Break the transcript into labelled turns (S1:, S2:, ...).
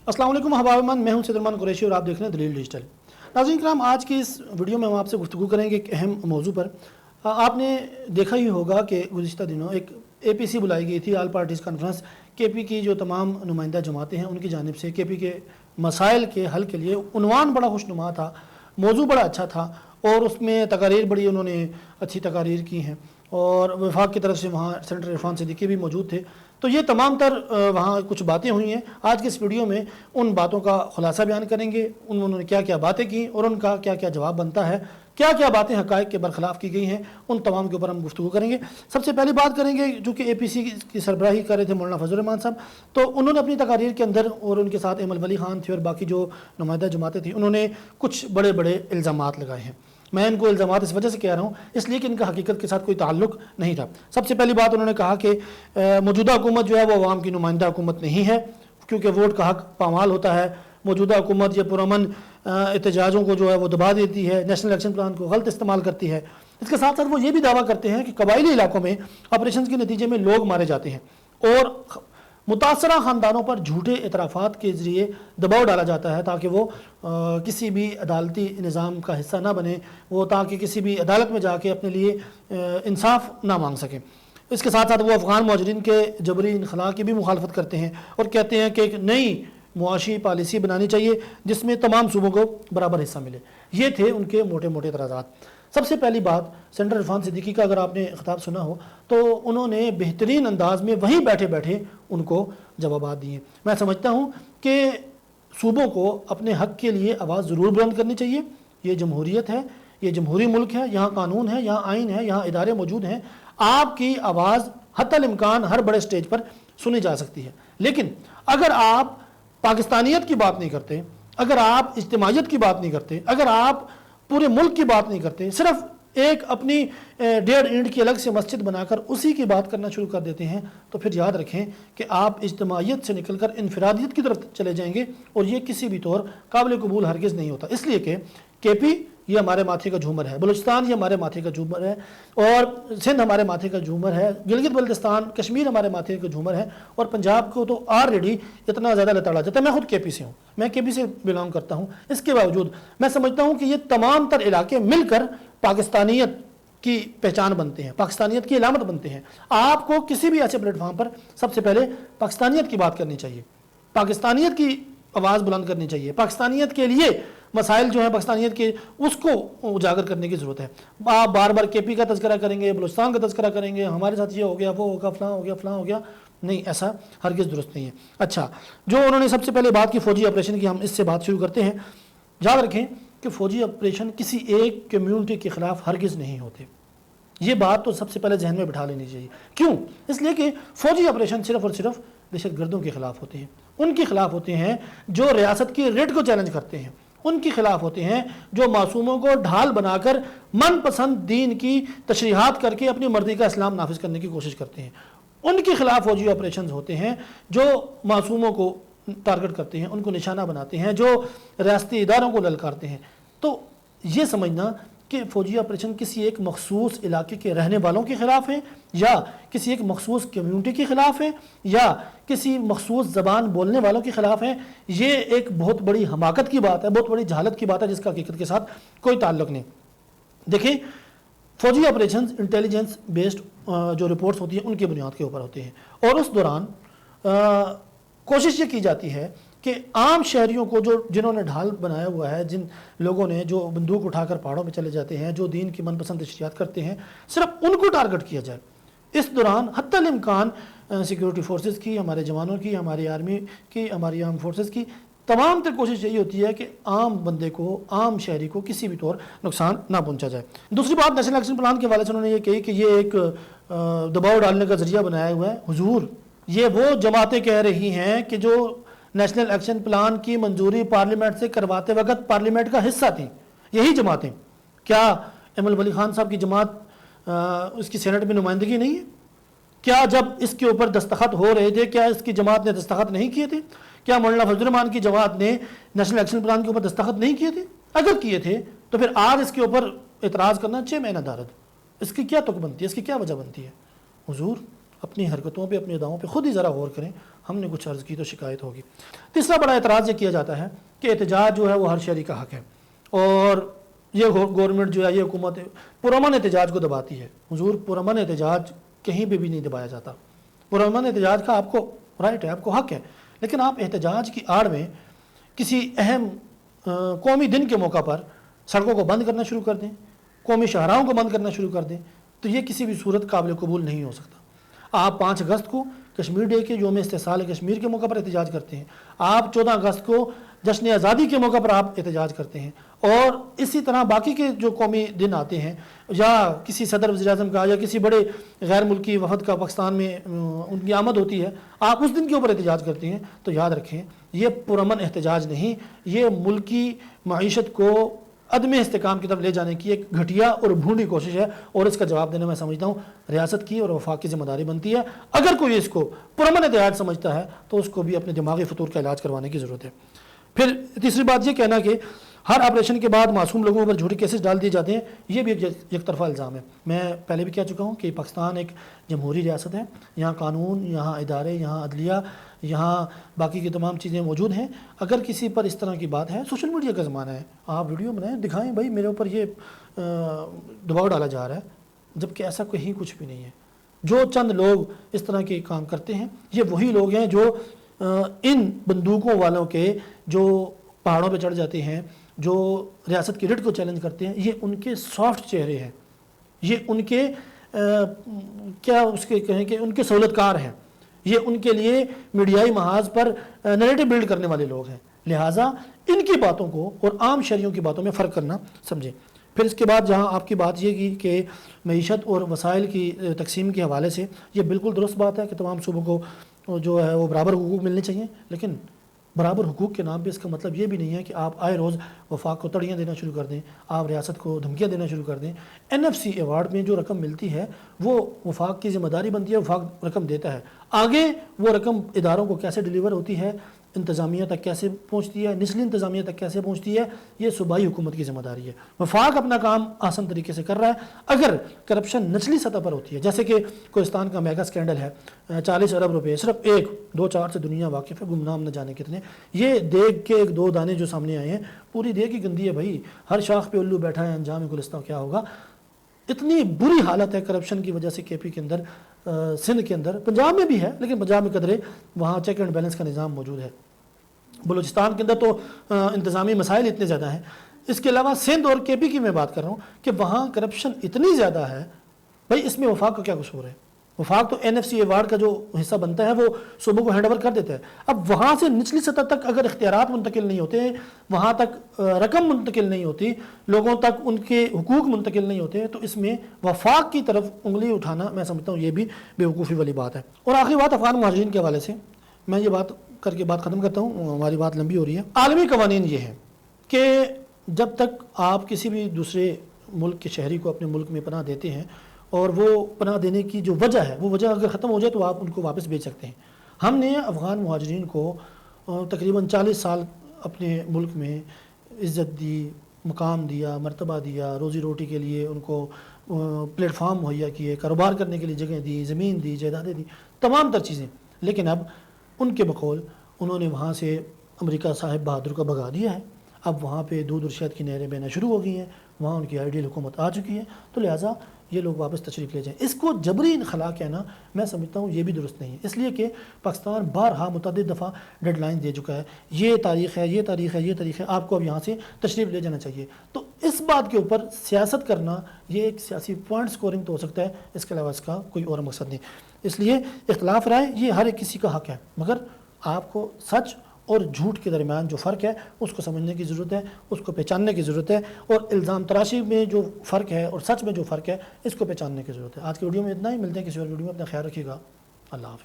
S1: अस्सलाम वालेकुम हबाबमन, मैं हूं सैयद कुरैशी और आप देख रहे हैं दलील डिजिटल। नाज़रीन किराम, आज की इस वीडियो में हम आपसे गुफ्तगू करेंगे एक अहम मौजू पर। आपने देखा ही होगा कि गुज़िश्ता दिनों एक APC बुलाई गई थी, ऑल पार्टीज़ कॉन्फ्रेंस। KP की जो तमाम नुमाइंदा जमातें हैं उनकी जानिब से KP के मसाइल के हल के लिए उन्वान बड़ा खुशनुमा था, मौजू बड़ा अच्छा था और उसमें तकारीर बड़ी उन्होंने अच्छी तकारीर की हैं और वफाक की तरफ से वहाँ सेनेटर इरफान सिद्दीकी भी मौजूद थे। तो ये तमाम तर वहाँ कुछ बातें हुई हैं। आज के इस वीडियो में उन बातों का खुलासा बयान करेंगे, उन्होंने क्या क्या बातें की और उनका क्या क्या जवाब बनता है, क्या क्या बातें हक़ाइक़ के बरखिलाफ़ की गई हैं, उन तमाम के ऊपर हम गुफ्तगू करेंगे। सबसे पहली बात करेंगे, जो कि APC की सरबराही कर रहे थे मौलाना फजल रहमान साहब, तो उन्होंने अपनी तकारीर के अंदर और उनके साथ अहमद वली खान थे और बाकी जो नुमाइंदा जमातें थी, उन्होंने कुछ बड़े बड़े इल्ज़ामात लगाए हैं। मैं इनको इल्ज़ामात इस वजह से कह रहा हूँ इसलिए कि इनका हकीकत के साथ कोई ताल्लुक़ नहीं था। सबसे पहली बात उन्होंने कहा कि मौजूदा हुकूमत जो है वो अवाम की नुमाइंदा हुकूमत नहीं है, क्योंकि वोट का हक़ पामाल होता है। मौजूदा हुकूमत ये पुरअमन एहतजाजों को जो है वो दबा देती है, नेशनल एक्शन प्लान को गलत इस्तेमाल करती है। इसके साथ साथ वो ये भी दावा करते हैं कि कबायली इलाकों में ऑपरेशन के नतीजे में लोग मारे जाते हैं और मुतासरा ख़ानदानों पर झूठे इतराफ़ात के ज़रिए दबाव डाला जाता है ताकि वो किसी भी अदालती निज़ाम का हिस्सा ना बने, वो ताकि किसी भी अदालत में जाके अपने लिए इंसाफ ना मांग सकें। इसके साथ साथ वो अफ़गान मुहाजिरीन के जबरी इनखला की भी मुखालफत करते हैं और कहते हैं कि एक नई मुआशी पॉलिसी बनानी चाहिए जिसमें तमाम सूबों को बराबर हिस्सा मिले। ये थे उनके मोटे मोटे एतराज़ात। सबसे पहली बात, सेनेटर इरफान सिद्दीकी का अगर आपने खिताब सुना हो तो उन्होंने बेहतरीन अंदाज में वहीं बैठे बैठे उनको जवाबात दिए। मैं समझता हूँ कि सूबों को अपने हक़ के लिए आवाज़ ज़रूर बुलंद करनी चाहिए। ये जमहूरियत है, ये जमहूरी मुल्क है, यहाँ कानून है, यहाँ आइन है, यहाँ इदारे मौजूद हैं। आपकी आवाज़ हत्तल इम्कान हर बड़े स्टेज पर सुनी जा सकती है। लेकिन अगर आप पाकिस्तानियत की बात नहीं करते, अगर आप इज्तिमाइयत की बात नहीं करते, अगर आप पूरे मुल्क की बात नहीं करते, सिर्फ एक अपनी 1.5 ईंट की अलग से मस्जिद बनाकर उसी की बात करना शुरू कर देते हैं, तो फिर याद रखें कि आप इज्तिमाइयत से निकलकर इनफरादियत की तरफ चले जाएंगे और ये किसी भी तौर काबिल कबूल हरगिज़ नहीं होता। इसलिए कि KP ये हमारे माथे का झूमर है, बलूचिस्तान ये हमारे माथे का झूमर है और सिंध हमारे माथे का झूमर है, गिलगित बल्तिस्तान कश्मीर हमारे माथे का झूमर है और पंजाब को तो ऑलरेडी इतना ज़्यादा लताड़ा जाता है। मैं खुद KP से हूँ, मैं KP से बिलोंग करता हूँ। इसके बावजूद मैं समझता हूँ कि ये तमाम तर इलाके मिलकर पाकिस्तानियत की पहचान बनते हैं, पाकिस्तानियत की अलामत बनते हैं। आपको किसी भी ऐसे प्लेटफॉर्म पर सबसे पहले पाकिस्तानियत की बात करनी चाहिए, पाकिस्तानियत की आवाज़ बुलंद करनी चाहिए, पाकिस्तानियत के लिए मसाइल जो है पाकिस्तानियत के उसको उजागर करने की ज़रूरत है। आप बार बार KP का तज़किरा करेंगे, बलूचिस्तान का तज़किरा करेंगे, हमारे साथ ये हो गया, वो होगा, फ़लाँ हो गया, फ़लाँ हो गया, नहीं, ऐसा हरगिज़ दुरुस्त नहीं है। अच्छा, जो उन्होंने सबसे पहले बात की फ़ौजी ऑपरेशन की, हम इससे बात शुरू करते हैं। याद रखें कि फ़ौजी ऑपरेशन किसी एक कम्यूनिटी के ख़िलाफ़ हरगिज़ नहीं होते। ये बात तो सबसे पहले जहन में बिठा लेनी चाहिए। क्यों? इसलिए कि फ़ौजी ऑपरेशन सिर्फ़ और सिर्फ दहशत गर्दों के ख़िलाफ़ होते हैं, उनके ख़िलाफ़ होते हैं जो रियासत की रेट को चैलेंज करते हैं, उनके खिलाफ होते हैं जो मासूमों को ढाल बनाकर मनपसंद दीन की तशरीहात करके अपनी मर्जी का इस्लाम नाफिज करने की कोशिश करते हैं। उनके खिलाफ फौजी ऑपरेशंस होते हैं जो मासूमों को टारगेट करते हैं, उनको निशाना बनाते हैं, जो रियासती इदारों को ललकारते हैं। तो ये समझना कि फ़ौजी ऑपरेशन किसी एक मखसूस इलाके के रहने वालों के ख़िलाफ़ है या किसी एक मखसूस कम्यूनिटी के ख़िलाफ़ है या किसी मखसूस ज़बान बोलने वालों के ख़िलाफ़ है, ये एक बहुत बड़ी हमाकत की बात है, बहुत बड़ी जहालत की बात है जिसका हकीकत के साथ कोई ताल्लुक़ नहीं। देखिए, फ़ौजी ऑपरेशन इंटेलिजेंस बेस्ड जो रिपोर्ट्स होती हैं उनकी बुनियाद के ऊपर होते हैं और उस दौरान कोशिश ये की जाती है कि आम शहरियों को जो जिन्होंने ढाल बनाया हुआ है, जिन लोगों ने जो बंदूक उठाकर पहाड़ों में चले जाते हैं, जो दीन की मनपसंद तशरीहात करते हैं, सिर्फ उनको टारगेट किया जाए। इस दौरान हत्तल इम्कान सिक्योरिटी फोर्सेस की, हमारे जवानों की, हमारी आर्मी की, हमारी आर्म फोर्सेस की तमाम तर कोशिश यही होती है कि आम बंदे को, आम शहरी को किसी भी तौर नुकसान ना पहुँचा जाए। दूसरी बात, नेशनल एक्शन प्लान के हवाले से उन्होंने ये कही कि ये एक दबाव डालने का जरिया बनाया हुआ है। हुजूर, ये वो जमातें कह रही हैं कि जो नेशनल एक्शन प्लान की मंजूरी पार्लियामेंट से करवाते वक्त पार्लियामेंट का हिस्सा थी, यही जमातें। क्या अहमद वली खान साहब की जमात उसकी सेनेट में नुमाइंदगी नहीं है? क्या जब इसके ऊपर दस्तखत हो रहे थे क्या इसकी जमात ने दस्तखत नहीं किए थे? क्या मौलाना फजल रहमान की जमात ने नेशनल एक्शन प्लान के ऊपर दस्तखत नहीं किए थे? अगर किए थे तो फिर आज इसके ऊपर एतराज़ करना 6 महीना दारद, इसकी क्या तुक बनती है, इसकी क्या वजह बनती है? हुजूर, अपनी हरकतों पे, अपनी अदाओं पे खुद ही ज़रा गौर करें। ہم نے کچھ عرض کی تو شکایت ہوگی۔ تیسرا بڑا اعتراض یہ کیا جاتا ہے کہ احتجاج جو ہے وہ ہر شہری کا حق ہے، اور یہ گورنمنٹ جو ہے، یہ حکومت پرامن احتجاج کو دباتی ہے۔ حضور، پرامن احتجاج کہیں پہ بھی نہیں دبایا جاتا۔ پرامن احتجاج کا آپ کو رائٹ ہے، آپ کو حق ہے، لیکن آپ احتجاج کی آڑ میں کسی اہم قومی دن کے موقع پر سڑکوں کو بند کرنا شروع کر دیں، قومی شاہراہوں کو بند کرنا شروع کر دیں، تو یہ کسی بھی صورت قابل قبول نہیں ہو سکتا۔ آپ 5 اگست کو کشمیر ڈے کے یوم استحصال کشمیر کے موقع پر احتجاج کرتے ہیں، آپ 14 اگست کو جشن آزادی کے موقع پر آپ احتجاج کرتے ہیں، اور اسی طرح باقی کے جو قومی دن آتے ہیں، یا کسی صدر وزیر اعظم کا یا کسی بڑے غیر ملکی وفد کا پاکستان میں ان کی آمد ہوتی ہے، آپ اس دن کے اوپر احتجاج کرتے ہیں، تو یاد رکھیں یہ پرامن احتجاج نہیں، یہ ملکی معیشت کو عدم استحکام کی طرف لے جانے کی ایک گھٹیا اور بھونڈی کوشش ہے، اور اس کا جواب دینا میں سمجھتا ہوں ریاست کی اور وفاق کی ذمہ داری بنتی ہے۔ اگر کوئی اس کو پرامن احتجاج سمجھتا ہے تو اس کو بھی اپنے دماغی فطور کا علاج کروانے کی ضرورت ہے۔ پھر تیسری بات یہ کہنا کہ ہر آپریشن کے بعد معصوم لوگوں پر جھوٹے کیسز ڈال دیے جاتے ہیں، یہ بھی ایک یک طرفہ الزام ہے۔ میں پہلے بھی کہہ چکا ہوں کہ پاکستان ایک جمہوری ریاست ہے، یہاں قانون، یہاں ادارے، یہاں عدلیہ، یہاں باقی کی تمام چیزیں موجود ہیں۔ اگر کسی پر اس طرح کی بات ہے، سوشل میڈیا کا زمانہ ہے، آپ ویڈیو بنائیں، دکھائیں بھائی میرے اوپر یہ دباؤ ڈالا جا رہا ہے، جبکہ ایسا کہیں کچھ بھی نہیں ہے۔ جو چند لوگ اس طرح کے کام کرتے ہیں، یہ وہی لوگ ہیں جو ان بندوقوں والوں کے جو پہاڑوں پہ چڑھ جاتے ہیں، جو ریاست کی رٹ کو چیلنج کرتے ہیں، یہ ان کے سافٹ چہرے ہیں، یہ ان کے کیا اس کے کہیں کہ ان کے سہولت کار ہیں، یہ ان کے لیے میڈیائی محاذ پر نیریٹو بلڈ کرنے والے لوگ ہیں۔ لہٰذا ان کی باتوں کو اور عام شہریوں کی باتوں میں فرق کرنا سمجھیں۔ پھر اس کے بعد جہاں آپ کی بات یہ کی کہ معیشت اور وسائل کی تقسیم کے حوالے سے، یہ بالکل درست بات ہے کہ تمام صوبوں کو جو ہے وہ برابر حقوق ملنے چاہیے، لیکن برابر حقوق کے نام پہ اس کا مطلب یہ بھی نہیں ہے کہ آپ آئے روز وفاق کو تڑیاں دینا شروع کر دیں، آپ ریاست کو دھمکیاں دینا شروع کر دیں۔ NFC ایوارڈ میں جو رقم ملتی ہے وہ وفاق کی ذمہ داری بنتی ہے، وفاق رقم دیتا ہے، آگے وہ رقم اداروں کو کیسے ڈیلیور ہوتی ہے، انتظامیہ تک کیسے پہنچتی ہے، نچلی انتظامیہ تک کیسے پہنچتی ہے، یہ صوبائی حکومت کی ذمہ داری ہے۔ وفاق اپنا کام آسان طریقے سے کر رہا ہے۔ اگر کرپشن نچلی سطح پر ہوتی ہے، جیسے کہ کوہستان کا میگا سکینڈل ہے، 40 ارب روپے صرف 1-2-4 سے دنیا واقف ہے، گمنام نہ جانے کتنے، یہ دیگ کے 1-2 دانے جو سامنے آئے ہیں، پوری دیگ ہی گندی ہے بھائی، ہر شاخ پہ الو بیٹھا ہے، انجام گلستہ کیا ہوگا۔ اتنی بری حالت ہے کرپشن کی وجہ سے KP کے اندر، سندھ کے اندر، پنجاب میں بھی ہے لیکن پنجاب میں قدرے وہاں چیک اینڈ بیلنس کا نظام موجود ہے۔ بلوچستان کے اندر تو انتظامی مسائل اتنے زیادہ ہیں۔ اس کے علاوہ سندھ اور KP کی میں بات کر رہا ہوں کہ وہاں کرپشن اتنی زیادہ ہے، بھائی اس میں وفاق کا کیا قصور ہے؟ وفاق تو NFC ایوارڈ کا جو حصہ بنتا ہے وہ صوبوں کو ہینڈ اوور کر دیتا ہے۔ اب وہاں سے نچلی سطح تک اگر اختیارات منتقل نہیں ہوتے، وہاں تک رقم منتقل نہیں ہوتی، لوگوں تک ان کے حقوق منتقل نہیں ہوتے، تو اس میں وفاق کی طرف انگلی اٹھانا میں سمجھتا ہوں یہ بھی بیوقوفی والی بات ہے۔ اور آخری بات افغان مہاجرین کے حوالے سے میں یہ بات کر کے بات ختم کرتا ہوں، ہماری بات لمبی ہو رہی ہے۔ عالمی قوانین یہ ہیں کہ جب تک آپ کسی بھی دوسرے ملک کے شہری کو اپنے ملک میں پناہ دیتے ہیں، اور وہ پناہ دینے کی جو وجہ ہے، وہ وجہ اگر ختم ہو جائے تو آپ ان کو واپس بھیج سکتے ہیں۔ ہم نے افغان مہاجرین کو تقریباً 40 سال اپنے ملک میں عزت دی، مقام دیا، مرتبہ دیا، روزی روٹی کے لیے ان کو پلیٹ فارم مہیا کیے، کاروبار کرنے کے لیے جگہ دی، زمین دی، جائیدادیں دی، تمام تر چیزیں، لیکن اب ان کے بقول انہوں نے وہاں سے امریکہ صاحب بہادر کو بھگا دیا ہے۔ اب وہاں پہ دودھ اور شہد کی نہریں بہنا شروع ہو گئی ہیں، وہاں ان کی آئیڈیل حکومت آ چکی ہے، تو لہٰذا یہ لوگ واپس تشریف لے جائیں۔ اس کو جبری انخلا کہنا میں سمجھتا ہوں یہ بھی درست نہیں ہے، اس لیے کہ پاکستان بارہا متعدد دفعہ ڈیڈ لائن دے چکا ہے، یہ تاریخ ہے، یہ تاریخ ہے، یہ تاریخ ہے، آپ کو اب یہاں سے تشریف لے جانا چاہیے۔ تو اس بات کے اوپر سیاست کرنا یہ ایک سیاسی پوائنٹ سکورنگ تو ہو سکتا ہے، اس کے علاوہ اس کا کوئی اور مقصد نہیں۔ اس لیے اختلاف رائے یہ ہر ایک کسی کا حق ہے، مگر آپ کو سچ اور جھوٹ کے درمیان جو فرق ہے اس کو سمجھنے کی ضرورت ہے، اس کو پہچاننے کی ضرورت ہے، اور الزام تراشی میں جو فرق ہے اور سچ میں جو فرق ہے اس کو پہچاننے کی ضرورت ہے۔ آج کی ویڈیو میں اتنا ہی، ملتے ہیں کسی اور ویڈیو میں، اپنا خیال رکھیے گا، اللہ حافظ۔